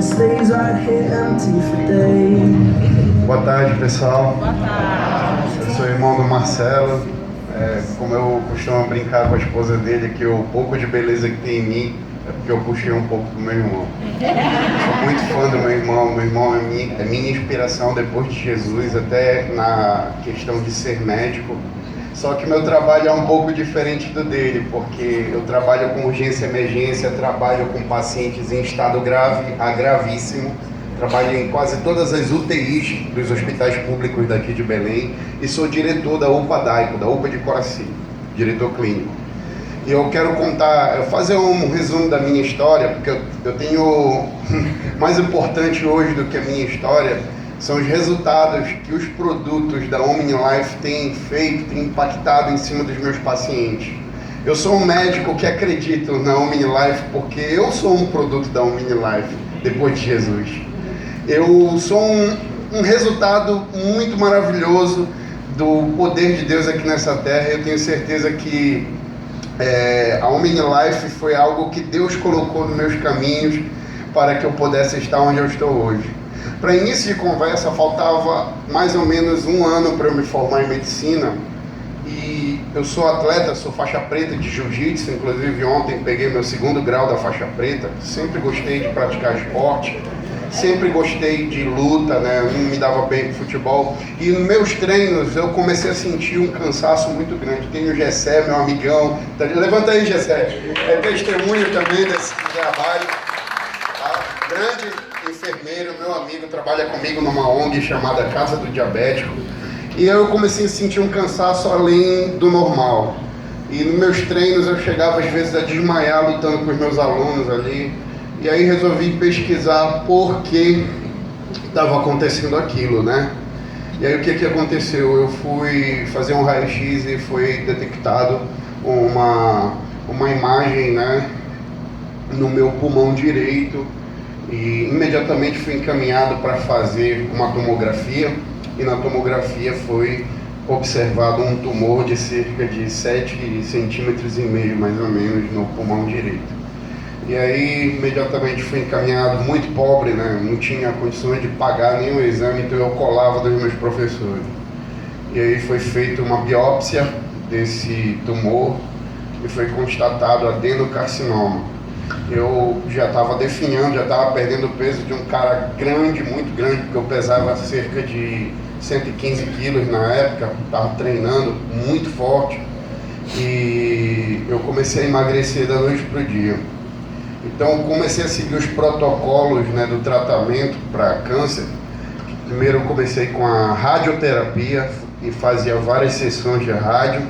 stays right here empty for days. Boa tarde, pessoal. Boa tarde. Eu sou irmão do Marcelo. Como eu costumo brincar com a esposa dele, que o pouco de beleza que tem em mim é porque eu puxei um pouco do meu irmão. Sou muito fã do meu irmão. Meu irmão é minha inspiração depois de Jesus, até na questão de ser médico. Só que meu trabalho é um pouco diferente do dele, porque eu trabalho com urgência e emergência, trabalho com pacientes em estado grave a gravíssimo. Trabalho em quase todas as UTIs dos hospitais públicos daqui de Belém e sou diretor da UPA Daico, da UPA de Coraci, diretor clínico. E eu quero fazer um resumo da minha história, porque eu tenho, mais importante hoje do que a minha história, são os resultados que os produtos da OmniLife têm feito, têm impactado em cima dos meus pacientes. Eu sou um médico que acredito na OmniLife porque eu sou um produto da OmniLife, depois de Jesus. Eu sou um resultado muito maravilhoso do poder de Deus aqui nessa terra. Eu tenho certeza que a OmniLife foi algo que Deus colocou nos meus caminhos para que eu pudesse estar onde eu estou hoje. Para início de conversa, faltava mais ou menos um ano para eu me formar em medicina. E eu sou atleta, sou faixa preta de jiu-jitsu, inclusive ontem peguei meu 2º grau da faixa preta. Sempre gostei de praticar esporte. Sempre gostei de luta, né? Eu não me dava bem com futebol. E nos meus treinos eu comecei a sentir um cansaço muito grande. Tem o Gessé, meu amigão. Levanta aí, Gessé. É testemunho também desse trabalho. Tá? Grande enfermeiro, meu amigo, trabalha comigo numa ONG chamada Casa do Diabético. E eu comecei a sentir um cansaço além do normal. E nos meus treinos eu chegava às vezes a desmaiar lutando com os meus alunos ali. E aí resolvi pesquisar por que estava acontecendo aquilo, né? E aí o que aconteceu? Eu fui fazer um raio-x e foi detectado uma imagem, né, no meu pulmão direito. E imediatamente fui encaminhado para fazer uma tomografia. E na tomografia foi observado um tumor de cerca de 7,5 centímetros mais ou menos no pulmão direito. E aí, imediatamente fui encaminhado, muito pobre, né? Não tinha condições de pagar nenhum exame, então eu colava dos meus professores. E aí foi feita uma biópsia desse tumor e foi constatado adenocarcinoma. Eu já estava definhando, já estava perdendo o peso de um cara grande, muito grande, porque eu pesava cerca de 115 quilos na época, estava treinando muito forte. E eu comecei a emagrecer da noite para o dia. Então comecei a seguir os protocolos, né, do tratamento para câncer. Primeiro eu comecei com a radioterapia e fazia várias sessões de rádio.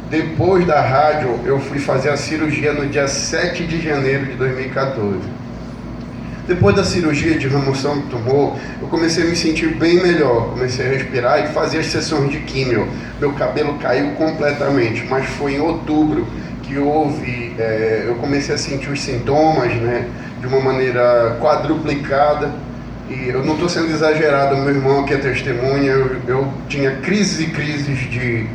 Depois da rádio eu fui fazer a cirurgia no dia 7 de janeiro de 2014. Depois da cirurgia de remoção do tumor, eu comecei a me sentir bem melhor. Comecei a respirar e fazer as sessões de químio. Meu cabelo caiu completamente, mas foi em outubro que eu comecei a sentir os sintomas, né, de uma maneira quadruplicada. E eu não estou sendo exagerado, meu irmão que é testemunha, eu tinha crises e crises de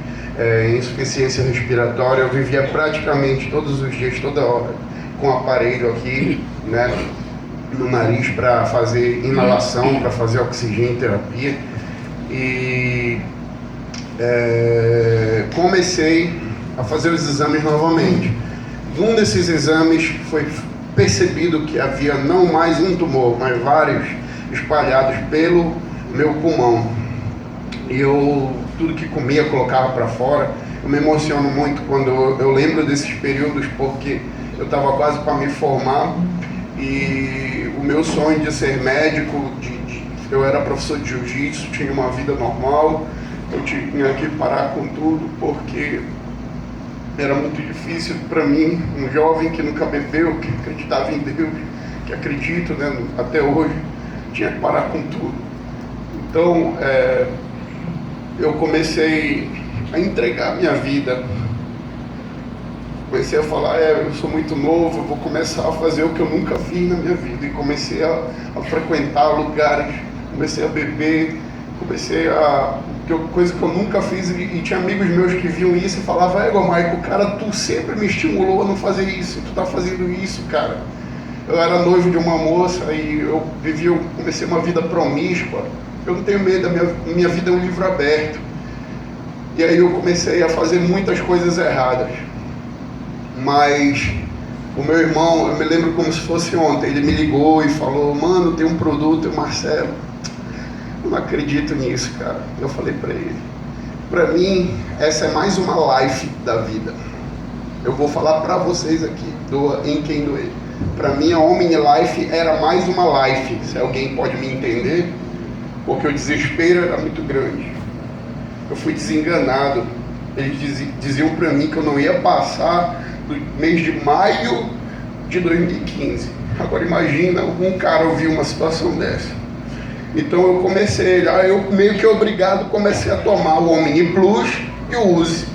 insuficiência respiratória. Eu vivia praticamente todos os dias, toda hora, com aparelho aqui, né, no nariz para fazer inalação, para fazer oxigênio terapia. E comecei a fazer os exames novamente. Um desses exames foi percebido que havia não mais um tumor, mas vários espalhados pelo meu pulmão. E tudo que comia, colocava para fora. Eu me emociono muito quando eu lembro desses períodos, porque eu estava quase para me formar e o meu sonho de ser médico, eu era professor de jiu-jitsu, tinha uma vida normal, eu tinha que parar com tudo porque era muito difícil para mim, um jovem que nunca bebeu, que acreditava em Deus, que acredito, né, até hoje, tinha que parar com tudo. Então, eu comecei a entregar minha vida. Comecei a falar, eu sou muito novo, eu vou começar a fazer o que eu nunca fiz na minha vida. E comecei a frequentar lugares, comecei a beber, coisa que eu nunca fiz, e tinha amigos meus que viam isso e falavam, Michael, cara, tu sempre me estimulou a não fazer isso, tu tá fazendo isso, cara. Eu era noivo de uma moça e eu comecei uma vida promíscua. Eu não tenho medo, minha vida é um livro aberto. E aí eu comecei a fazer muitas coisas erradas. Mas o meu irmão, eu me lembro como se fosse ontem, ele me ligou e falou: mano, tem um produto, Marcelo, eu não acredito nisso, cara. Eu falei para ele: para mim, essa é mais uma life da vida. Eu vou falar para vocês aqui, doa em quem doer. Para mim, a Omni Life era mais uma life, se alguém pode me entender, porque o desespero era muito grande. Eu fui desenganado. Eles diziam para mim que eu não ia passar do mês de maio de 2015. Agora imagina um cara ouvir uma situação dessa. Então eu comecei, eu meio que obrigado comecei a tomar o Omni Plus e o Use,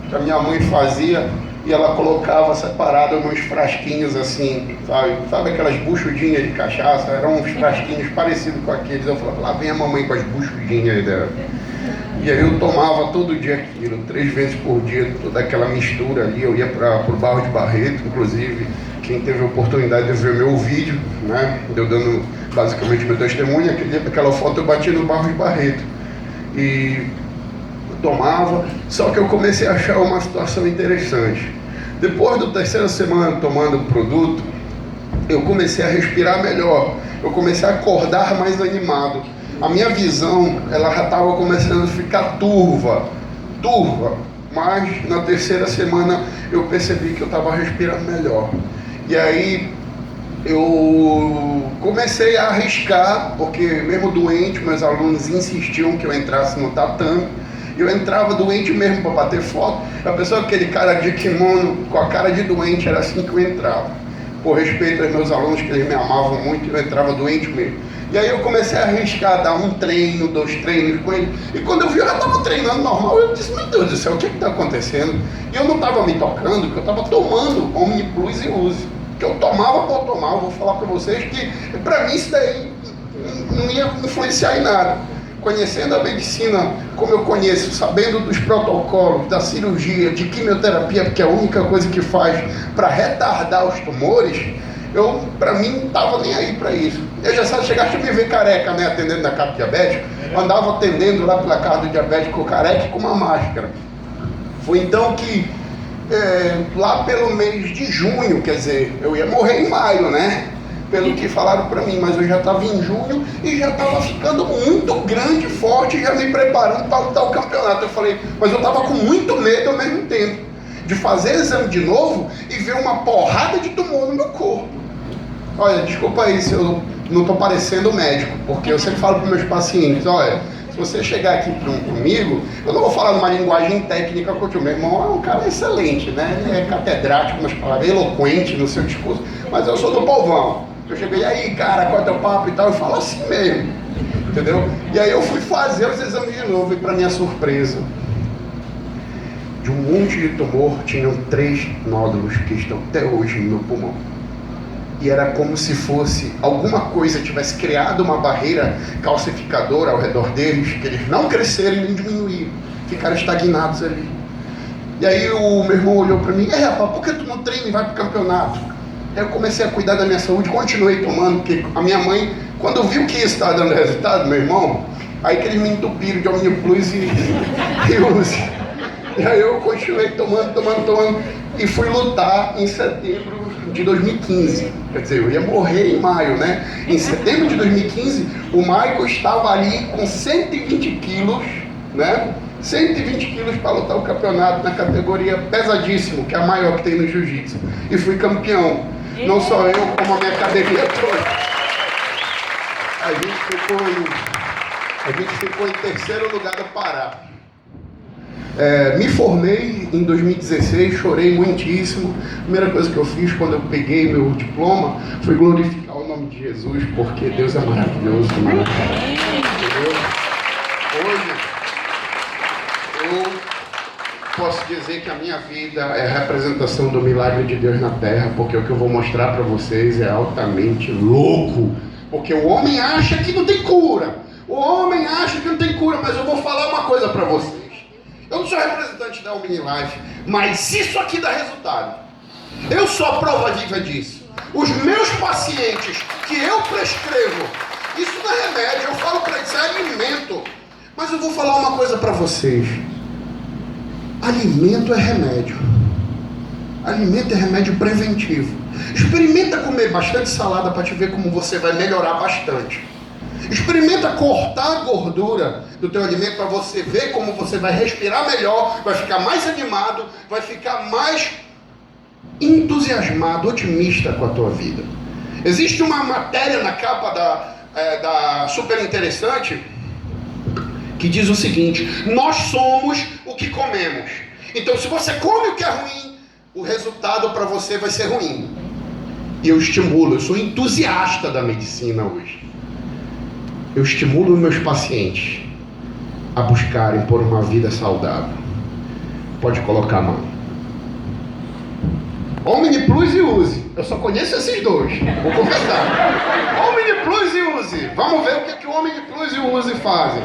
que a minha mãe fazia, e ela colocava separado uns frasquinhos assim, sabe aquelas buchudinhas de cachaça, eram uns frasquinhos parecidos com aqueles. Eu falava: lá vem a mamãe com as buchudinhas dela. E aí eu tomava todo dia aquilo, 3 vezes por dia, toda aquela mistura ali. Eu ia para o Barro de Barreto, inclusive, quem teve a oportunidade de ver meu vídeo, né, eu dando basicamente meu testemunho, aquela foto eu bati no Barro de Barreto. E eu tomava, só que eu comecei a achar uma situação interessante. Depois da 3ª semana tomando o produto, eu comecei a respirar melhor, eu comecei a acordar mais animado. A minha visão, ela já estava começando a ficar turva, mas na 3ª semana eu percebi que eu estava respirando melhor. E aí eu comecei a arriscar, porque mesmo doente, meus alunos insistiam que eu entrasse no tatame. Eu entrava doente mesmo para bater foto. A pessoa, aquele cara de kimono, com a cara de doente, era assim que eu entrava. Por respeito aos meus alunos, que eles me amavam muito, eu entrava doente mesmo. E aí eu comecei a arriscar, dar 1 treino, 2 treinos com ele. E quando eu vi, eu já estava treinando normal. Eu disse: meu Deus do céu, o que está acontecendo? E eu não estava me tocando, porque eu estava tomando Omni Plus e Use. Que eu tomava por tomar. Eu vou falar para vocês que, para mim, isso daí não ia influenciar em nada. Conhecendo a medicina como eu conheço, sabendo dos protocolos, da cirurgia, de quimioterapia, porque é a única coisa que faz para retardar os tumores, eu, para mim, não estava nem aí para isso. Eu já sabe, chegaste a me ver careca, né, atendendo na casa diabética, andava atendendo lá pela casa do diabético careca com uma máscara. Foi então que, lá pelo mês de junho, quer dizer, eu ia morrer em maio, né? Pelo que falaram para mim, mas eu já estava em junho e já estava ficando muito grande, forte, já me preparando para lutar o campeonato. Eu falei, mas eu estava com muito medo ao mesmo tempo de fazer exame de novo e ver uma porrada de tumor no meu corpo. Olha, desculpa aí se eu não estou parecendo médico, porque eu sempre falo para meus pacientes: olha, se você chegar aqui comigo, eu não vou falar numa linguagem técnica, porque o meu irmão é um cara excelente, né? Ele é catedrático nas palavras, eloquente no seu discurso, mas eu sou do povão. Eu cheguei: e aí, cara, qual é o teu papo e tal? Eu falo assim mesmo, entendeu? E aí eu fui fazer os exames de novo e, para minha surpresa, de um monte de tumor, tinham 3 nódulos que estão até hoje no meu pulmão. E era como se fosse alguma coisa tivesse criado uma barreira calcificadora ao redor deles, que eles não cresceram e nem diminuíram, ficaram estagnados ali. E aí o meu irmão olhou para mim: rapaz, por que tu não treina e vai pro campeonato? Aí eu comecei a cuidar da minha saúde, continuei tomando, porque a minha mãe, quando viu que isso estava dando resultado, meu irmão, aí que eles me entupiram de Omni Plus e Use. E aí eu continuei tomando, e fui lutar em setembro de 2015. Quer dizer, eu ia morrer em maio, né? Em setembro de 2015, o Michael estava ali com 120 quilos, né? 120 quilos para lutar o campeonato na categoria pesadíssimo, que é a maior que tem no jiu-jitsu. E fui campeão. Não só eu, como a minha academia toda. A gente ficou em 3º lugar do Pará. Me formei em 2016, chorei muitíssimo. A primeira coisa que eu fiz quando eu peguei meu diploma foi glorificar o nome de Jesus, porque Deus é maravilhoso, mano. Hoje eu posso dizer que a minha vida é a representação do milagre de Deus na terra, porque o que eu vou mostrar para vocês é altamente louco. Porque o homem acha que não tem cura. O homem acha que não tem cura, mas eu vou falar uma coisa para vocês. Eu não sou representante da Omni Life, mas isso aqui dá resultado. Eu sou a prova viva disso. Os meus pacientes que eu prescrevo, isso não é remédio, eu falo para eles, é alimento. Mas eu vou falar uma coisa para vocês. Alimento é remédio. Alimento é remédio preventivo. Experimenta comer bastante salada para te ver como você vai melhorar bastante. Experimenta cortar a gordura do teu alimento para você ver como você vai respirar melhor, vai ficar mais animado, vai ficar mais entusiasmado, otimista com a tua vida. Existe uma matéria na capa da Super Interessante que diz o seguinte: nós somos o que comemos. Então, se você come o que é ruim, o resultado para você vai ser ruim. E eu estimulo, eu sou entusiasta da medicina hoje. Eu estimulo meus pacientes a buscarem por uma vida saudável. Pode colocar a mão. Omni Plus e Use. Eu só conheço esses dois, vou confessar. Omni Plus e Use. Vamos ver o que o Omni Plus e o Use fazem.